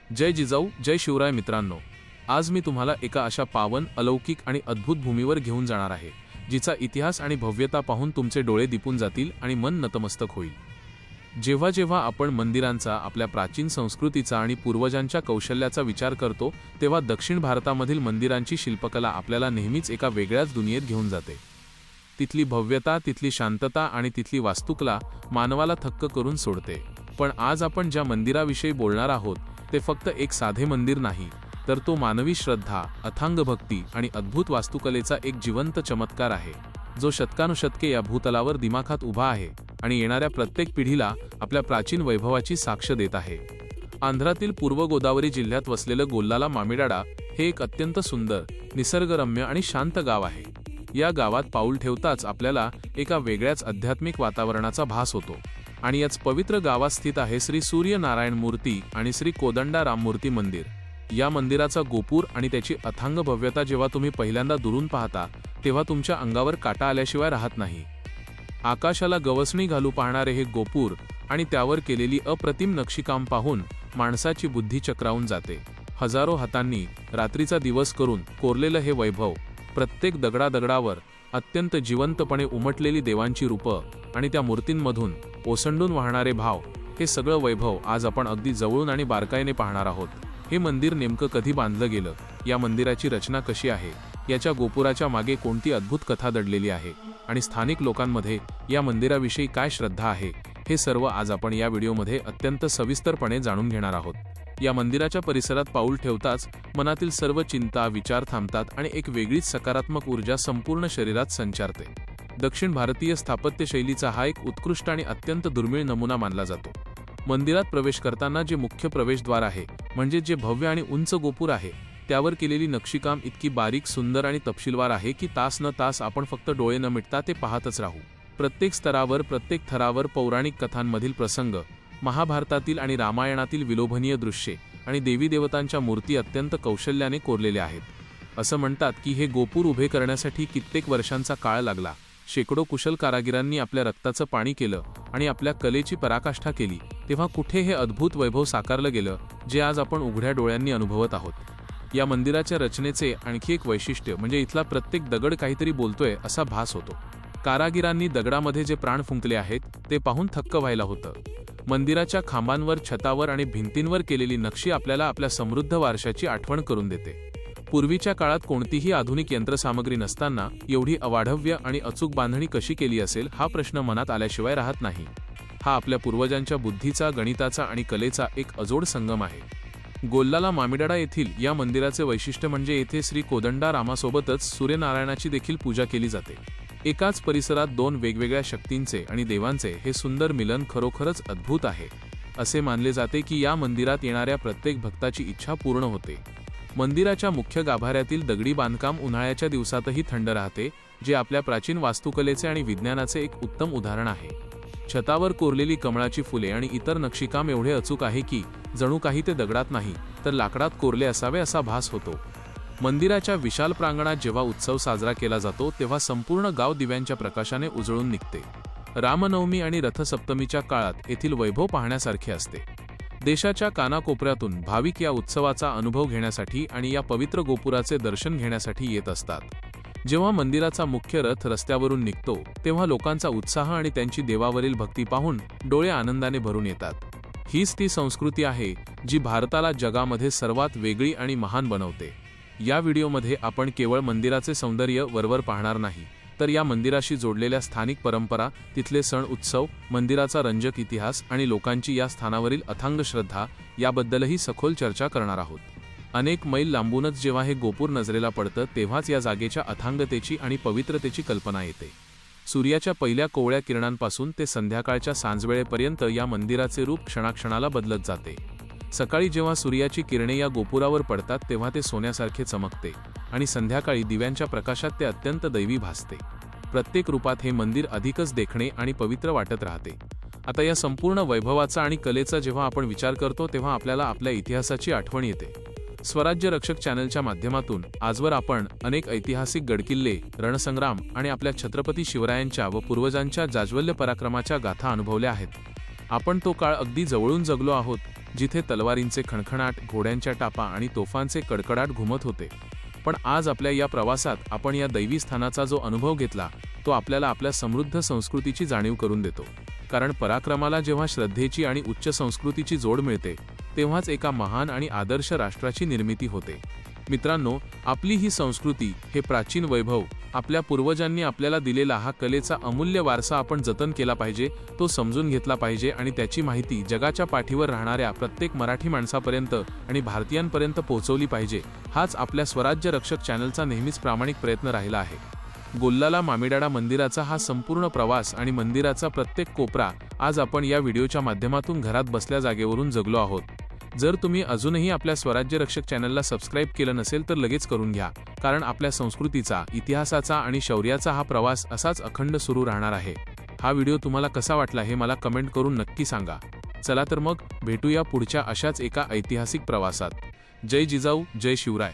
जय जिजाऊ जय शिवराय मित्रांनो, आज मी तुम्हाला एका अशा पावन अलौकिक आणि अद्भुत भूमीवर घेऊन जाणार आहे जिचा इतिहास आणि भव्यता पाहून तुमचे डोळे दिपून जातील आणि मन नतमस्तक होईल। जेव्हा जेव्हा आपण मंदिरांचा, आपल्या प्राचीन संस्कृतीचा आणि पूर्वजांच्या कौशल्याचा विचार करतो तेव्हा दक्षिण भारतामधील मंदिरांची शिल्पकला आपल्याला नेहमीच एका वेगळ्याच दुनियेत घेऊन जाते। तिथली भव्यता, तिथली शांतता आणि तिथली वास्तुकला मानवाला थक्क करून सोडते। पण आज आपण ज्या मंदिराविषयी बोलणार आहोत ते फक्त एक साधे मंदिर नाही, तर तो मानवी श्रद्धा, अथांग भक्ती आणि अद्भुत वास्तुकलेचा एक जिवंत चमत्कार आहे, जो शतकानुशतके या भूतलावर दिमाखात उभा आहे आणि येणाऱ्या प्रत्येक पिढीला आपल्या प्राचीन वैभवाची साक्ष देत आहे। आंध्रातील पूर्व गोदावरी जिल्ह्यात वसलेलं गोल्लाला मामिडाडा हे एक अत्यंत सुंदर, निसर्गरम्य आणि शांत गाव आहे। या गावात पाऊल ठेवताच आपल्याला एका वेगळ्याच आध्यात्मिक वातावरणाचा भास होतो आणि याच पवित्र गावात स्थित आहे श्री सूर्य नारायण मूर्ती आणि श्री कोदंडा राम मूर्ती मंदिर। या मंदिराचा गोपूर आणि त्याची अथांग भव्यता जेव्हा तुम्ही पहिल्यांदा दुरून पाहता तेव्हा तुमच्या अंगावर काटा आल्याशिवाय राहत नाही। आकाशाला गवसणी घालू पाहणारे हे गोपूर आणि त्यावर केलेली अप्रतिम नक्षीकाम पाहून माणसाची बुद्धी चक्रावून जाते। हजारो हातांनी रात्रीचा दिवस करून कोरलेलं हे वैभव, प्रत्येक दगडादगडावर अत्यंत जिवंतपणे उमटलेली देवांची रूपं आणि त्या मूर्तींमधून ओसंडून वाहणारे भाव, हे सगळं वैभव आज आपण अगदी जवळून आणि बारकाईने पाहणार आहोत। हे मंदिर नेमकं कधी बांधलं गेलं, या मंदिराची रचना कशी आहे, याच्या गोपुराच्या मागे कोणती अद्भुत कथा दडलेली आहे आणि स्थानिक लोकांमध्ये या मंदिराविषयी काय श्रद्धा आहे, हे सर्व आज आपण या व्हिडिओमध्ये अत्यंत सविस्तरपणे जाणून घेणार आहोत। या मंदिराच्या परिसरात पाऊल ठेवताच मनातील सर्व चिंता, विचार थांबतात आणि एक वेगळीच सकारात्मक ऊर्जा संपूर्ण शरीरात संचारते। दक्षिण भारतीय स्थापत्य शैलीचा हा एक उत्कृष्ट आणि अत्यंत दुर्मिळ नमुना मानला जातो। मंदिरात प्रवेश करताना जे मुख्य प्रवेशद्वार आहे, म्हणजे जे भव्य आणि उंच गोपूर आहे, त्यावर केलेली नक्षीकाम इतकी बारीक, सुंदर आणि तपशीलवार आहे की तास न तास आपण फक्त डोळे न मिटता ते पाहतच राहू। प्रत्येक स्तरावर, प्रत्येक थरावर पौराणिक कथांमधील प्रसंग, महाभारतातील आणि रामायणातील विलोभनीय दृश्ये आणि देवी देवतांच्या मूर्ती अत्यंत कौशल्याने कोरलेल्या आहेत। असं म्हणतात की हे गोपूर उभे करण्यासाठी कित्येक वर्षांचा काळ लागला। शेकडो कुशल कारागिरांनी आपल्या रक्ताचं पाणी केलं आणि आपल्या कलेची पराकाष्ठा केली, तेव्हा कुठे हे अद्भुत वैभव साकारलं गेलं जे आज आपण उघड्या डोळ्यांनी अनुभवत आहोत। या मंदिराच्या रचनेचे आणखी एक वैशिष्ट्य म्हणजे इथला प्रत्येक दगड काहीतरी बोलतोय असा भास होतो। कारागिरांनी दगडामध्ये जे प्राण फुंकले आहेत ते पाहून थक्क व्हायला होतं। मंदिराच्या खांबांवर, छतावर आणि भिंतींवर केलेली नक्षी आपल्याला आपल्या समृद्ध वारशाची आठवण करून देते। पूर्वीच्या काळात कोणतीही आधुनिक यंत्रसामग्री नसताना एवढी अवाढव्य आणि अचूक बांधणी कशी केली असेल हा प्रश्न मनात आल्याशिवाय राहत नाही। हा आपल्या पूर्वजांच्या बुद्धीचा, गणिताचा आणि कलेचा एक अजोड संगम आहे। गोल्लाला मामिडाडा येथील या मंदिराचे वैशिष्ट्य म्हणजे येथे श्री कोदंडा रामासोबतच सूर्यनारायणाची देखील पूजा केली जाते। एकाच परिसरात दोन वेगवेगळ्या शक्तींचे आणि देवांचे हे सुंदर मिलन खरोखरच अद्भुत आहे। असे मानले जाते की या मंदिरात येणाऱ्या प्रत्येक भक्ताची इच्छा पूर्ण होते। मंदिराच्या मुख्य गाभाऱ्यातील दगडी बांधकाम उन्हाळ्याच्या दिवसातही थंड राहते, जे आपल्या प्राचीन वास्तुकलेचे आणि विज्ञानाचे एक उत्तम उदाहरण आहे। छतावर कोरलेली कमळाची फुले आणि इतर नक्षीकाम एवढे अचूक आहे की जणू काही ते दगडात नाही तर लाकडात कोरले असावे असा भास होतो। मंदिराच्या विशाल प्रांगणात जेव्हा उत्सव साजरा केला जातो तेव्हा संपूर्ण गाव दिव्यांच्या प्रकाशाने उजळून निघते। रामनवमी आणि रथसप्तमीच्या काळात येथील वैभव पाहण्यासारखे असते। देशाच्या कानाकोपऱ्यातून भाविक या उत्सवाचा अनुभव घेण्यासाठी आणि या पवित्र गोपुराचे दर्शन घेण्यासाठी येत असतात। जेव्हा मंदिराचा मुख्य रथ रस्त्यावरून निघतो तेव्हा लोकांचा उत्साह आणि त्यांची देवावरील भक्ती पाहून डोळे आनंदाने भरून येतात। हीच ती संस्कृती आहे जी भारताला जगामध्ये सर्वात वेगळी आणि महान बनवते। या व्हिडिओमध्ये आपण केवळ मंदिराचे सौंदर्य वरवर पाहणार नाही, तर या मंदिराशी जोडलेल्या स्थानिक परंपरा, तिथले सण उत्सव, मंदिराचा रंजक इतिहास आणि लोकांची या स्थानावरील अथांग श्रद्धा याबद्दलही सखोल चर्चा करणार आहोत। अनेक मैल लांबूनच जेव्हा हे गोपूर नजरेला पडतं तेव्हाच या जागेच्या अथांगतेची आणि पवित्रतेची कल्पना येते। सूर्याच्या पहिल्या कोवळ्या किरणांपासून ते संध्याकाळच्या सांजवेळेपर्यंत या मंदिराचे रूप क्षणाक्षणाला बदलत जाते। सकाळी जेव्हा सूर्याची किरणे या गोपुरावर पडतात तेव्हा ते सोन्यासारखे चमकते आणि संध्याकाळी दिव्यांच्या प्रकाशात ते अत्यंत दैवी भासते। प्रत्येक रूपात हे मंदिर अधिकच देखणे आणि पवित्र वाटत राहते। आता या संपूर्ण वैभवाचा आणि कलेचा जेव्हा आपण विचार करतो तेव्हा आपल्याला आपल्या इतिहासाची आठवण येते। स्वराज्य रक्षक चॅनलच्या माध्यमातून आजवर आपण अनेक ऐतिहासिक गडकिल्ले, रणसंग्राम आणि आपल्या छत्रपती शिवरायांच्या व पूर्वजांच्या जाज्वल्य पराक्रमाच्या गाथा अनुभवल्या आहेत। आपण तो काळ अगदी जवळून जगलो आहोत, जिथे तलवारींचे खणखणाट, घोड्यांच्या टापा आणि तोफांचे कडकडाट घुमत होते. पण आज आपल्या या प्रवासात आपण या दैवी स्थानाचा जो अनुभव घेतला तो आपल्याला आपल्या समृद्ध संस्कृतीची जाणीव करून देतो. कारण पराक्रमाला जेव्हा श्रद्धेची आणि उच्च संस्कृतीची जोड मिळते तेव्हाच एका महान आणि आदर्श राष्ट्राची निर्मिती होते. मित्रांनो, आपली ही संस्कृती, हे प्राचीन वैभव, आपल्या पूर्वजांनी आपल्याला दिलेला हा कलेचा अमूल्य वारसा आपण जतन केला पाहिजे, तो समजून घेतला पाहिजे आणि त्याची माहिती जगाच्या पाठीवर राहणाऱ्या प्रत्येक मराठी माणसापर्यंत आणि भारतीयांपर्यंत पोहोचवली पाहिजे. हाच आपल्या स्वराज्य रक्षक चॅनलचा नेहमीच प्रामाणिक प्रयत्न राहिला आहे. गोल्लाला मामिडाडा मंदिराचा हा संपूर्ण प्रवास आणि मंदिराचा प्रत्येक कोपरा आज आपण या व्हिडिओच्या माध्यमातून घरात बसल्या जागेवरून जगलो आहोत. जर तुम्ही अजूनही आपल्या स्वराज्य रक्षक चॅनलला सबस्क्राईब केलं नसेल तर लगेच करून घ्या, कारण आपल्या संस्कृतीचा, इतिहासाचा आणि शौर्याचा हा प्रवास असाच अखंड सुरू राहणार आहे. हा व्हिडिओ तुम्हाला कसा वाटला हे मला कमेंट करून नक्की सांगा. चला तर मग भेटूया पुढच्या अशाच एका ऐतिहासिक प्रवासात. जय जिजाऊ, जय शिवराय.